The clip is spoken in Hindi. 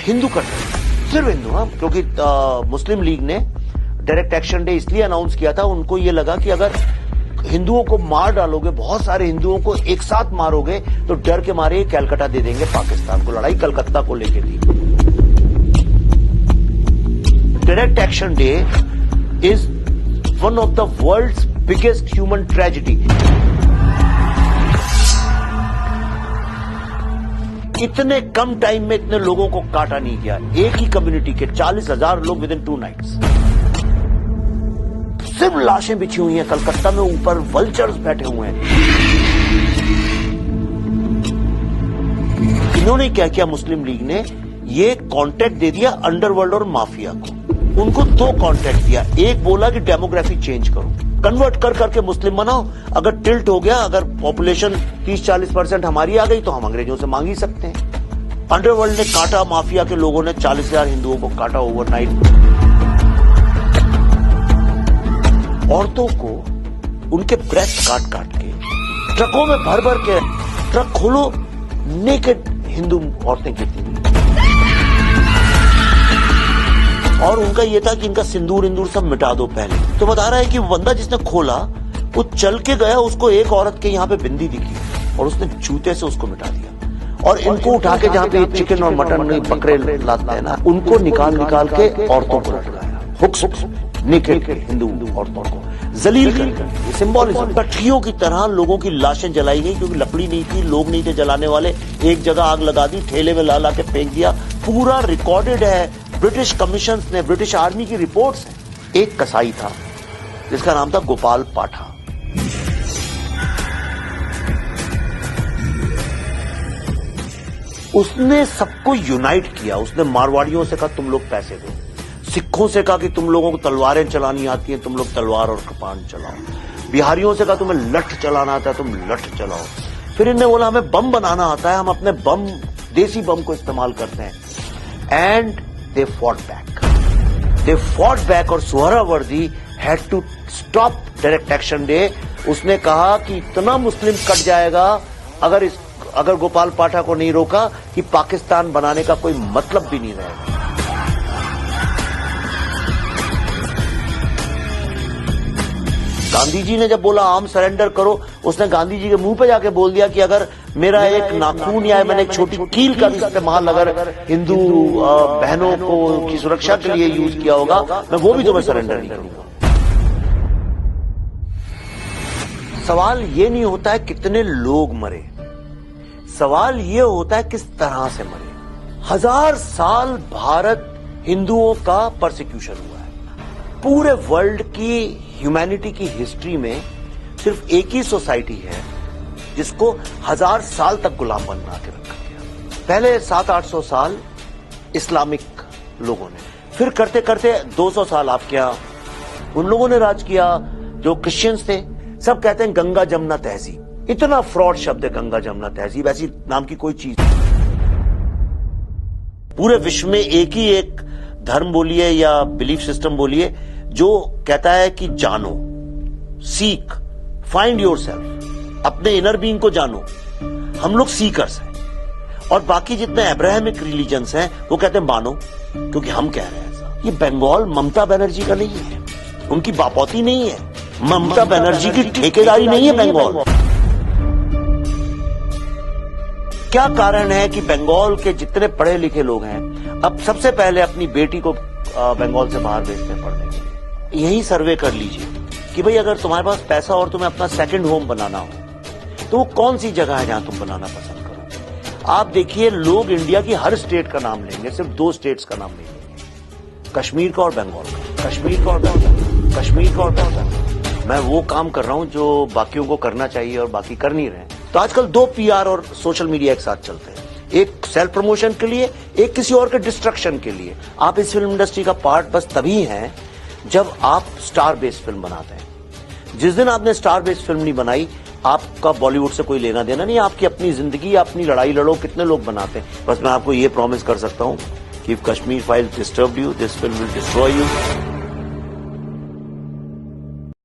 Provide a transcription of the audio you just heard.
हिंदू कट्टर, सिर्फ हिंदू। हाँ, क्योंकि मुस्लिम लीग ने डायरेक्ट एक्शन डे इसलिए अनाउंस किया था, उनको ये लगा कि अगर हिंदुओं को मार डालोगे, बहुत सारे हिंदुओं को एक साथ मारोगे, तो डर के मारे कलकत्ता दे देंगे पाकिस्तान को। लड़ाई कलकत्ता को लेकर थी। Direct action day is one of the world's biggest human tragedy. इतने कम टाइम में इतने लोगों को काटा नहीं गया। एक ही कम्युनिटी के 40,000 लोग विद इन 2 नाइट्स। सिर्फ लाशें बिछी हुई हैं कलकत्ता में, ऊपर वल्चर्स बैठे हुए हैं। इन्होंने क्या किया, मुस्लिम लीग ने ये कॉन्ट्रैक्ट दे दिया अंडरवर्ल्ड और माफिया को। उनको 2 कॉन्ट्रैक्ट दिया। एक बोला कि डेमोग्राफी चेंज करो, कन्वर्ट कर करके मुस्लिम बनाओ। अगर टिल्ट हो गया, अगर पॉपुलेशन 30-40% हमारी आ गई, तो हम अंग्रेजों से मांग ही सकते हैं। अंडरवर्ल्ड ने काटा, माफिया के लोगों ने 40,000 हिंदुओं को काटा ओवरनाइट। औरतों को उनके ब्रेस्ट काट काट के ट्रकों में भर भर के, ट्रक खोलो, नेकेड हिंदू औरतें गिरती हुई। और उनका यह था कि इनका सिंदूर इंदूर सब मिटा दो पहले। तो बता रहा है कि बंदा जिसने खोला वो चल के गया, उसको एक औरत के यहाँ पे बिंदी दिखी और उसने जूते से उसको मिटा दिया। और इनको उठा के जहां पे चिकन और मटन बकरे लाते हैं ना, उनको निकाल निकाल के औरतों को लगाया, हुक्स नेकेड हिंदू औरतों को जलील कर। सिंबॉलिज्म। पटरियों की तरह लोगों की लाशें जलाई गई, क्योंकि लकड़ी नहीं थी, लोग नहीं थे जलाने वाले। एक जगह आग लगा दी, ठेले में ला के फेंक दिया। पूरा रिकॉर्डेड है, ब्रिटिश कमीशन ने, ब्रिटिश आर्मी की रिपोर्ट्स हैं। एक कसाई था जिसका नाम था गोपाल पाठा। उसने सबको यूनाइट किया। उसने मारवाड़ियों से कहा तुम लोग पैसे दो, सिखों से कहा कि तुम लोगों को तलवारें चलानी आती हैं, तुम लोग तलवार और कृपाण चलाओ। बिहारियों से कहा तुम्हें लठ चलाना आता है, तुम लठ चलाओ। फिर इन्हें बोला हमें बम बनाना आता है, हम अपने बम, देसी बम को इस्तेमाल करते हैं। एंड दे फॉट बैक और Suhrawardy had to stop direct action day. उसने कहा कि इतना मुस्लिम कट जाएगा अगर गोपाल पाठा को नहीं रोका, कि पाकिस्तान बनाने का कोई मतलब भी नहीं रहेगा। गांधी जी ने जब बोला आर्म सरेंडर करो, उसने गांधी जी के मुंह पे जाके बोल दिया कि अगर मेरा एक नाखून या मैंने एक छोटी कील का भी इस्तेमाल अगर हिंदू बहनों को की सुरक्षा के लिए यूज किया होगा, मैं वो भी तुम्हें सरेंडर नहीं करूंगा। सवाल ये नहीं होता है कितने लोग मरे, सवाल ये होता है किस तरह से मरे। 1000 साल भारत हिंदुओं का परसिक्यूशन हुआ है। पूरे वर्ल्ड की ह्यूमैनिटी की हिस्ट्री में सिर्फ एक ही सोसाइटी है जिसको 1000 साल तक गुलाम बना के रखा गया। पहले 700-800 साल इस्लामिक लोगों ने, फिर करते करते 200 साल आपके यहां उन लोगों ने राज किया जो क्रिश्चियंस थे। सब कहते हैं गंगा जमुना तहजीब। इतना फ्रॉड शब्द है गंगा जमुना तहजीब, ऐसी नाम की कोई चीज। पूरे विश्व में एक ही एक धर्म बोलिए या बिलीफ सिस्टम बोलिए जो कहता है कि जानो, सीक, फाइंड योरसेल्फ, अपने इनर बीइंग को जानो। हम लोग सीकर्स हैं। और बाकी जितने अब्राहमिक रिलीजन्स हैं वो कहते हैं मानो, क्योंकि हम कह रहे हैं ऐसा। ये बंगाल ममता बनर्जी का नहीं है, उनकी बापौती नहीं है, ममता बनर्जी की ठेकेदारी नहीं है बंगाल। क्या कारण है कि बंगाल के जितने पढ़े लिखे लोग हैं अब सबसे पहले अपनी बेटी को बंगाल से बाहर भेजते हैं पढ़ने के लिए? यही सर्वे कर लीजिए कि भाई अगर तुम्हारे पास पैसा और तुम्हें अपना सेकंड होम बनाना हो तो वो कौन सी जगह है जहां तुम बनाना पसंद करो। आप देखिए, लोग इंडिया की हर स्टेट का नाम लेंगे, सिर्फ 2 स्टेट्स का नाम नहीं लेंगे, कश्मीर का और बंगाल का। कश्मीर का और बंगाल, कश्मीर का और बंगाल। मैं वो काम कर रहा हूं जो बाकियों को करना चाहिए और बाकी कर नहीं रहे। तो आजकल 2 पीआर और सोशल मीडिया एक साथ चलते हैं, एक सेल्फ प्रमोशन के लिए, एक किसी और के डिस्ट्रक्शन के लिए। आप इस फिल्म इंडस्ट्री का पार्ट बस तभी हैं जब आप स्टार बेस्ड फिल्म बनाते हैं। जिस दिन आपने स्टार बेस्ड फिल्म नहीं बनाई, आपका बॉलीवुड से कोई लेना देना नहीं। आपकी अपनी जिंदगी, अपनी लड़ाई लड़ो। कितने लोग बनाते हैं। बस मैं आपको ये प्रॉमिस कर सकता हूं कि if Kashmir files disturbed you, this film will destroy you.